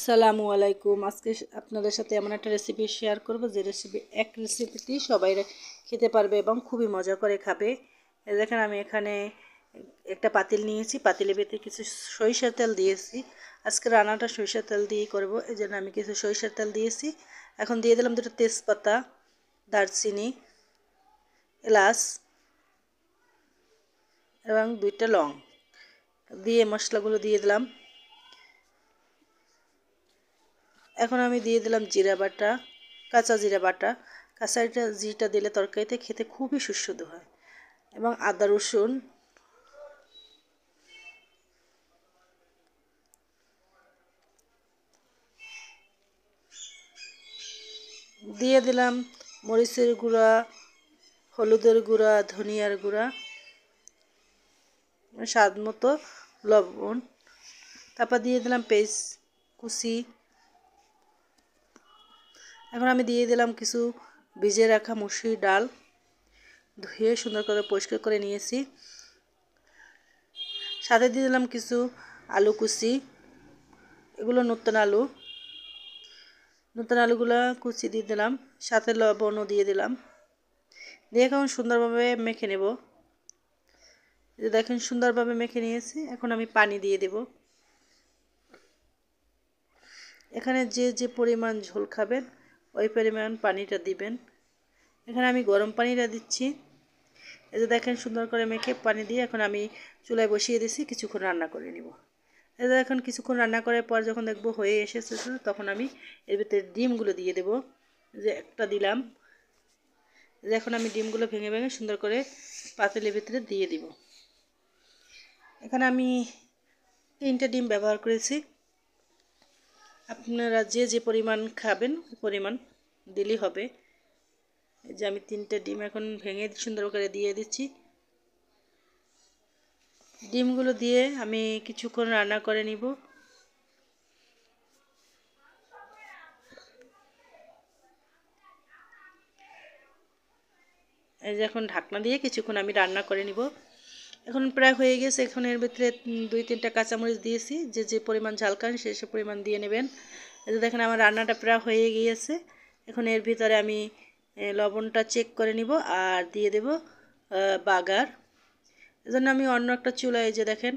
আসসালামু আলাইকুম। আজকে আপনাদের সাথে এমন একটা রেসিপি শেয়ার করব যে রেসিপিটি সবাই খেতে পারবে এবং খুবই মজা করে খাবে। দেখেন আমি এখানে একটা পাতিল নিয়েছি, পাতিলের ভিতরে কিছু সরিষার তেল দিয়েছি। আজকে রান্নাটা সরিষার তেল দিয়েই করব, এই জন্য আমি কিছু সরিষার তেল দিয়েছি। এখন দিয়ে দিলাম দুটো তেজপাতা, দারচিনি, এলাচ এবং দুইটা লং দিয়ে মশলাগুলো দিয়ে দিলাম। এখন আমি দিয়ে দিলাম জিরা বাটা, কাঁচা জিরা বাটা। কাঁচা জিরাটা দিলে তরকারিতে খেতে খুবই সুস্বাদু হয়। এবং আদা রসুন, দিয়ে দিলাম মরিচের গুঁড়া, হলুদের গুঁড়া, ধনিয়ার গুঁড়া, স্বাদ মতো লবণ। তারপর দিয়ে দিলাম পেঁয়াজ কুচি। এখন আমি দিয়ে দিলাম কিছু ভিজে রাখা মসুর ডাল, ধুয়ে সুন্দর করে পরিষ্কার করে নিয়েছি। সাথে দিয়ে দিলাম কিছু আলু কুচি, এগুলো নতুন আলুগুলো কুচি দিয়ে দিলাম, সাথে লবণও দিয়ে দিলাম। দিয়ে এখন সুন্দরভাবে মেখে নেব। দেখেন সুন্দরভাবে মেখে নিয়েছি। এখন আমি পানি দিয়ে দেব। এখানে যে যে পরিমাণ ঝোল খাবেন ওই পরিমাণ পানিটা দিবেন। এখানে আমি গরম পানিটা দিচ্ছি। এই যে দেখেন সুন্দর করে মেখে পানি দিয়ে এখন আমি চুলায় বসিয়ে দিয়েছি, কিছুক্ষণ রান্না করে নিব। এই যে এখন কিছুক্ষণ রান্না করার পর যখন দেখব হয়ে এসেছে, তখন আমি এর ভিতরে ডিমগুলো দিয়ে দেব। যে একটা দিলাম। যে এখন আমি ডিমগুলো ভেঙে ভেঙে সুন্দর করে পাতিলের ভিতরে দিয়ে দিব। এখানে আমি 3টে ডিম ব্যবহার করেছি। আপনারা যে যে পরিমাণ খাবেন ওই পরিমাণ দিলেই হবে। এই যে আমি 3টে ডিম এখন ভেঙে সুন্দর করে দিয়ে দিচ্ছি। ডিমগুলো দিয়ে আমি কিছুক্ষণ রান্না করে নিব। এই যে এখন ঢাকনা দিয়ে কিছুক্ষণ আমি রান্না করে নিব। এখন প্রায় হয়ে গেছে। এখন এর ভিতরে 2-3টা কাঁচামরিচ দিয়েছি। যে যে পরিমাণ ঝাল খান সে পরিমাণ দিয়ে নেবেন। এই যে দেখেন আমার রান্নাটা প্রায় হয়ে গিয়েছে। এখন এর ভিতরে আমি লবণটা চেক করে নিব আর দিয়ে দেব বাগার। এজন্য আমি অন্য একটা চুলায় যে দেখেন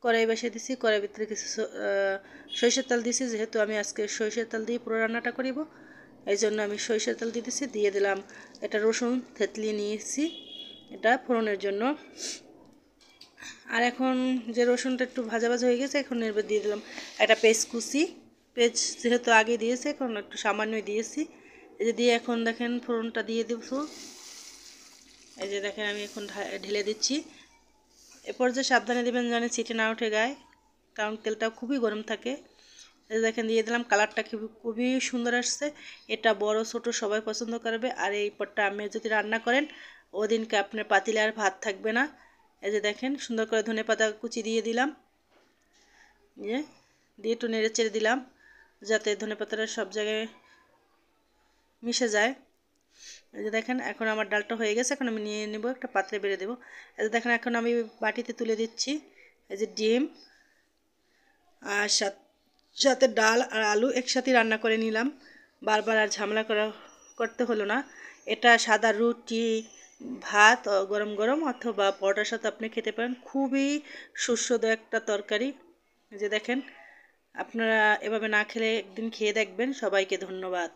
কড়াই বসিয়ে দিয়েছি। কড়াইয়ের ভিতরে কিছু সরিষার তেল দিয়েছি, যেহেতু আমি আজকে সরিষার তেল দিয়ে পুরো রান্নাটা করিব, এই জন্য আমি সরিষার তেল দিতেছি। দিয়ে দিলাম এটা রসুন থেতলিয়ে নিয়েছি, এটা ফোড়নের জন্য। আর এখন যে রসুনটা একটু ভাজা ভাজা হয়ে গেছে, এখন এর দিয়ে দিলাম একটা পেঁয়াজ কুচি। পেঁয়াজ যেহেতু আগে দিয়েছে, এখন একটু সামান্যই দিয়েছি। এই যে দিয়ে এখন দেখেন ফোড়নটা দিয়ে দেব। এই যে দেখেন আমি এখন ঢেলে দিচ্ছি। এরপর যে সাবধানে দেবেন যেন ছিটে না ওঠে গায়ে, কারণ তেলটা খুবই গরম থাকে। এই যে দেখেন দিয়ে দিলাম, কালারটা খুবই সুন্দর আসছে। এটা বড় ছোট সবাই পছন্দ করবে। আর এই পটটা আপনি যদি রান্না করেন ওদিনকে আপনার পাতিলে আর ভাত থাকবে না। এই যে দেখেন সুন্দর করে ধনেপাতা কুচি দিয়ে দিলাম, দিয়ে একটু নেড়ে চেড়ে দিলাম যাতে ধনেপাতাটা সব জায়গায় মিশে যায়। এই যে দেখেন এখন আমার ডালটা হয়ে গেছে। এখন আমি নিয়ে নেব, একটা পাত্রে বেড়ে দেবো। এই যে দেখেন এখন আমি বাটিতে তুলে দিচ্ছি। এই যে ডিম আর সাথে ডাল আর আলু একসাথে রান্না করে নিলাম। বারবার আর ঝামেলা করতে হলো না। এটা সাদা রুটি, ভাত গরম গরম অথবা পরোটার সাথে আপনি খেতে পারেন। খুবই সুস্বাদু একটা তরকারি। যে দেখেন আপনারা এভাবে না খেলে একদিন খেয়ে দেখবেন। সবাইকে ধন্যবাদ।